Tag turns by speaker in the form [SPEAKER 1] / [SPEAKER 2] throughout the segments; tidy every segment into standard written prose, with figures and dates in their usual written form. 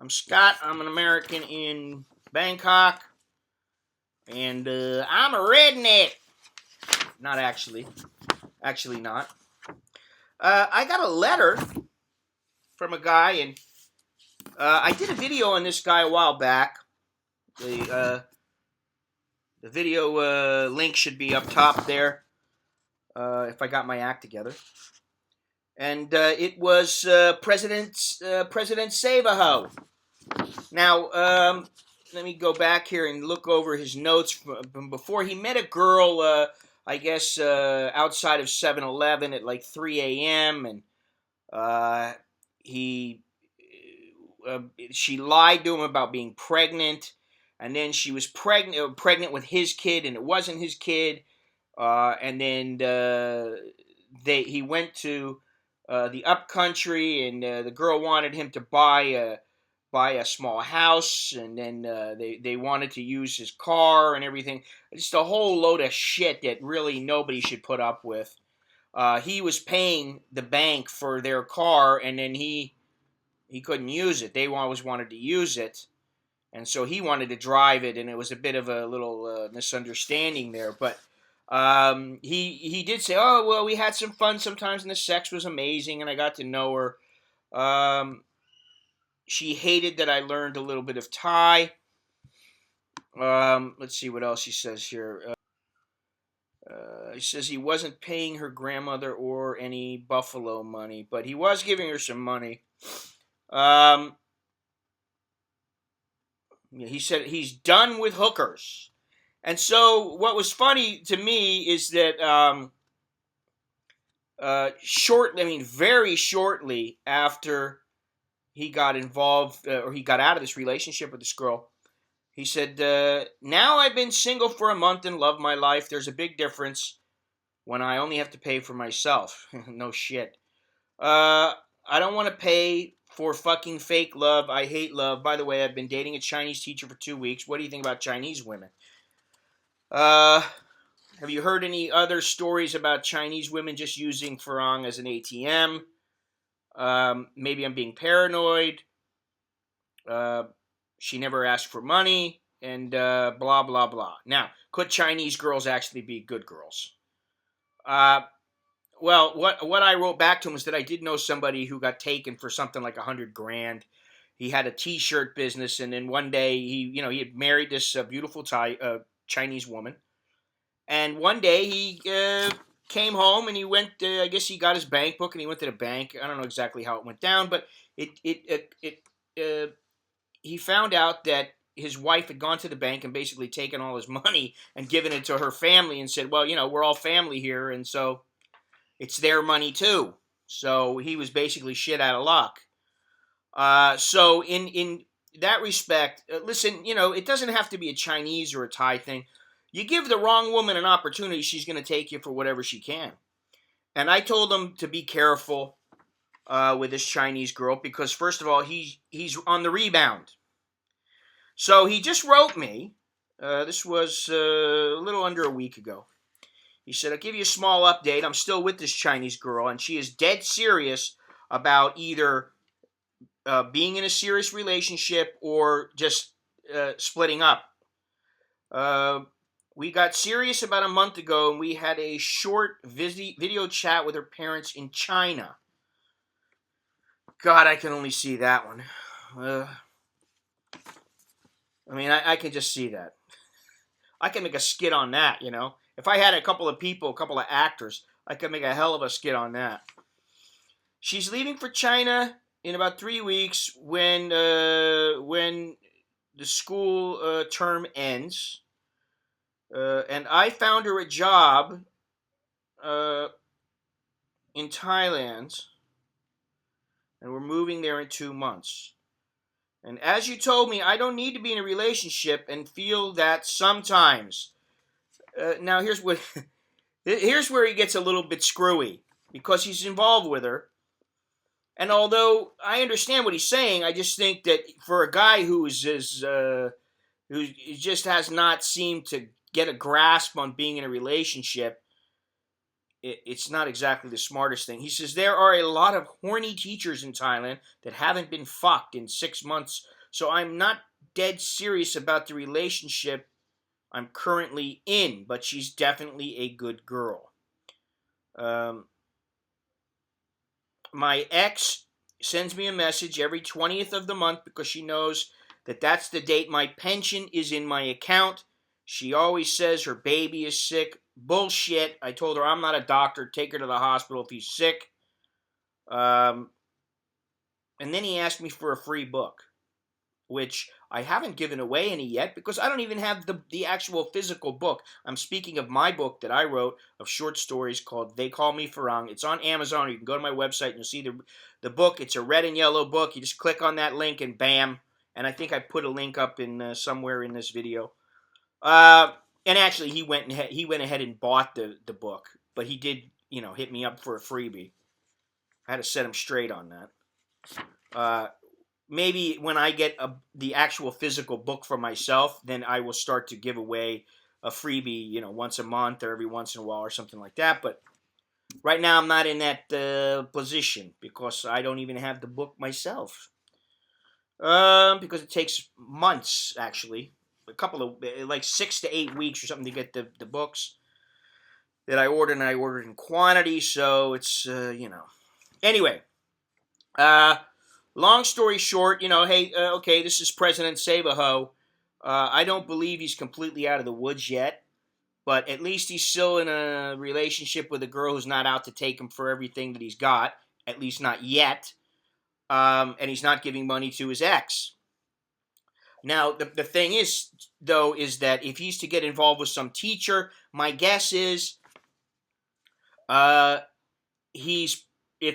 [SPEAKER 1] I'm Scott. I'm an American in Bangkok, and I'm a redneck. Not actually. Actually, not. I got a letter from a guy, and I did a video on this guy a while back. The video link should be up top there if I got my act together. And it was President Save-A-Ho. Now, let me go back here and look over his notes from before he met a girl, I guess, outside of 7-Eleven at like 3 a.m. And she lied to him about being pregnant, and then she was pregnant with his kid, and it wasn't his kid. And then he went to the upcountry, and the girl wanted him to buy a small house, and then they wanted to use his car and everything. Just a whole load of shit that really nobody should put up with. He was paying the bank for their car, and then he couldn't use it. They always wanted to use it, and so he wanted to drive it, and it was a bit of a little misunderstanding there. But he did say, "Oh, well, we had some fun sometimes, and the sex was amazing, and I got to know her." She hated that I learned a little bit of Thai. Let's see what else he says here. He says he wasn't paying her grandmother or any buffalo money, but he was giving her some money. He said he's done with hookers. And so what was funny to me is that very shortly after he got involved, or he got out of this relationship with this girl, he said, now I've been single for a month and love my life. There's a big difference when I only have to pay for myself. No shit. I don't want to pay for fucking fake love. I hate love. By the way, I've been dating a Chinese teacher for 2 weeks. What do you think about Chinese women? Have you heard any other stories about Chinese women just using Farang as an ATM? Maybe I'm being paranoid. She never asked for money, and blah, blah, blah. Now, could Chinese girls actually be good girls? Well, what I wrote back to him was that I did know somebody who got taken for something like $100,000. He had a T-shirt business, and then one day he had married this beautiful Chinese woman, and one day he came home and he went. I guess he got his bank book and he went to the bank. I don't know exactly how it went down, but he found out that his wife had gone to the bank and basically taken all his money and given it to her family and said, well, we're all family here, and so it's their money too. So he was basically shit out of luck. So in that respect, listen, it doesn't have to be a Chinese or a Thai thing. You give the wrong woman an opportunity, she's going to take you for whatever she can. And I told him to be careful with this Chinese girl because, first of all, he's on the rebound. So he just wrote me. This was a little under a week ago. He said, I'll give you a small update. I'm still with this Chinese girl, and she is dead serious about either being in a serious relationship or just splitting up. We got serious about a month ago, and we had a short video chat with her parents in China. God, I can only see that one. I can just see that. I can make a skit on that, If I had a couple of people, a couple of actors, I could make a hell of a skit on that. She's leaving for China in about 3 weeks when the school term ends. And I found her a job in Thailand, and we're moving there in 2 months. And as you told me, I don't need to be in a relationship and feel that sometimes. Now here's where he gets a little bit screwy because he's involved with her. And although I understand what he's saying, I just think that for a guy who just has not seemed to get a grasp on being in a relationship, it's not exactly the smartest thing. He says there are a lot of horny teachers in Thailand that haven't been fucked in 6 months So I'm not dead serious about the relationship I'm currently in, but she's definitely a good girl. Um, my ex sends me a message every 20th of the month because she knows that that's the date my pension is in my account. She always says her baby is sick. Bullshit. I told her I'm not a doctor. Take her to the hospital if he's sick. Um, and then he asked me for a free book, which I haven't given away any yet because I don't even have the actual physical book. I'm speaking of my book that I wrote of short stories called They Call Me Farang. It's on Amazon. You can go to my website and you'll see the book. It's a red and yellow book. You just click on that link and bam. And I think I put a link up in somewhere in this video. And actually, he went ahead and bought the book, but he did hit me up for a freebie. I had to set him straight on that. Maybe when I get the actual physical book for myself, then I will start to give away a freebie, once a month or every once in a while or something like that. But right now I'm not in that position because I don't even have the book myself. Because it takes months, actually. A couple of, like 6 to 8 weeks or something to get the books that I ordered, and I ordered in quantity, so it's, Anyway, long story short, hey, okay, this is President Savaho. I don't believe he's completely out of the woods yet, but at least he's still in a relationship with a girl who's not out to take him for everything that he's got, at least not yet, and he's not giving money to his ex. Now, the thing is, though, is that if he's to get involved with some teacher, my guess is if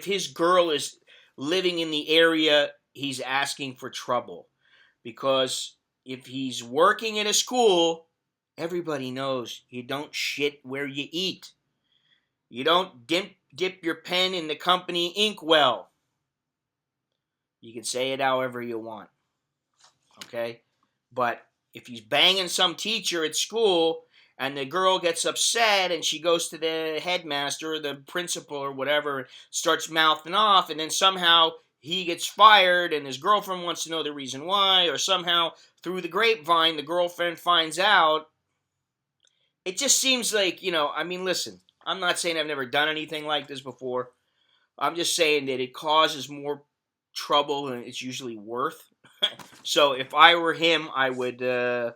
[SPEAKER 1] his girl is living in the area, he's asking for trouble. Because if he's working at a school, everybody knows you don't shit where you eat. You don't dip your pen in the company inkwell. You can say it however you want. Okay? But if he's banging some teacher at school and the girl gets upset and she goes to the headmaster or the principal or whatever, starts mouthing off, and then somehow he gets fired and his girlfriend wants to know the reason why, or somehow through the grapevine the girlfriend finds out, it just seems like, listen, I'm not saying I've never done anything like this before. I'm just saying that it causes more trouble than it's usually worth. So if I were him, I would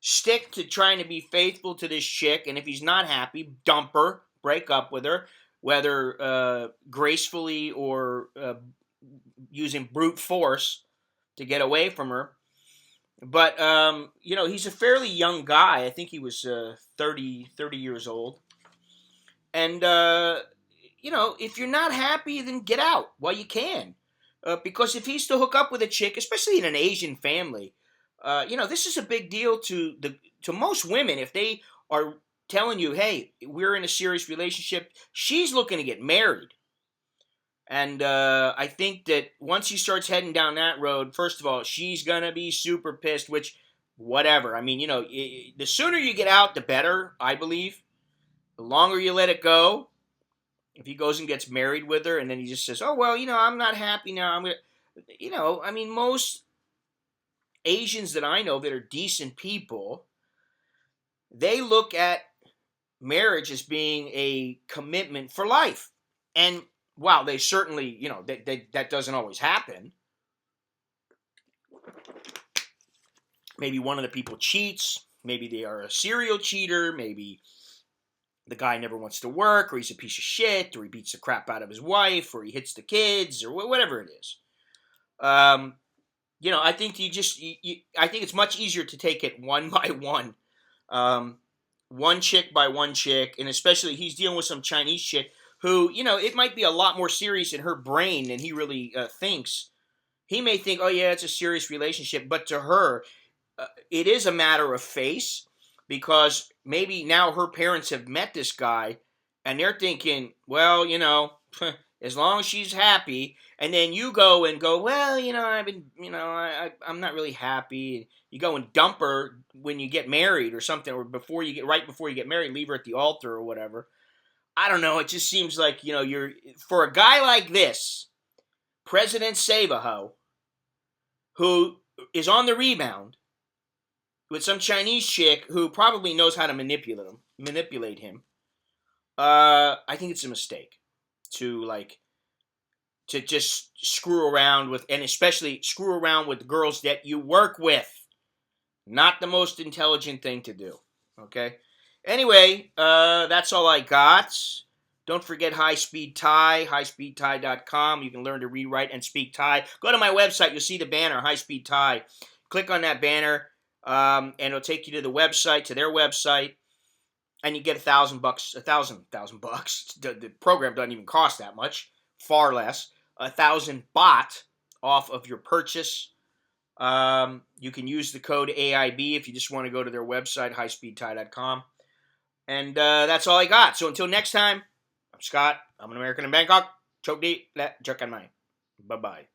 [SPEAKER 1] stick to trying to be faithful to this chick, and if he's not happy, dump her, break up with her, whether gracefully or using brute force to get away from her. But, he's a fairly young guy. I think he was 30 years old. And, if you're not happy, then get out while you can. Because if he's to hook up with a chick, especially in an Asian family, this is a big deal to most women. If they are telling you, hey, we're in a serious relationship, she's looking to get married. And I think that once he starts heading down that road, first of all, she's going to be super pissed, which, whatever. I mean, the sooner you get out, the better, I believe. The longer you let it go. If he goes and gets married with her and then he just says, oh, well, I'm not happy now. I'm going to, most Asians that I know that are decent people, they look at marriage as being a commitment for life. And while they certainly, that doesn't always happen. Maybe one of the people cheats. Maybe they are a serial cheater. Maybe the guy never wants to work, or he's a piece of shit, or he beats the crap out of his wife, or he hits the kids, or whatever it is. I think I think it's much easier to take it one by one. One chick by one chick, and especially he's dealing with some Chinese chick who, it might be a lot more serious in her brain than he really thinks. He may think, oh yeah, it's a serious relationship, but to her, it is a matter of face, because maybe now her parents have met this guy, and they're thinking, well, as long as she's happy, and then you go, well, I've been, I'm not really happy. You go and dump her when you get married or something, or right before you get married, leave her at the altar or whatever. I don't know. It just seems like, you're, for a guy like this, President Savaho, who is on the rebound with some Chinese chick who probably knows how to manipulate him, I think it's a mistake to just screw around with, and especially screw around with girls that you work with. Not the most intelligent thing to do. Okay? Anyway, that's all I got. Don't forget High Speed Thai, highspeedthai.com. You can learn to read, write, and speak Thai. Go to my website. You'll see the banner, High Speed Thai. Click on that banner, and it'll take you to the website, to their website, and you get $1,000. $1,000. The program doesn't even cost that much, far less. 1,000 baht off of your purchase. You can use the code AIB if you just want to go to their website, highspeedthai.com. And that's all I got. So until next time, I'm Scott. I'm an American in Bangkok. Chok di, let Jakan mai. Bye-bye.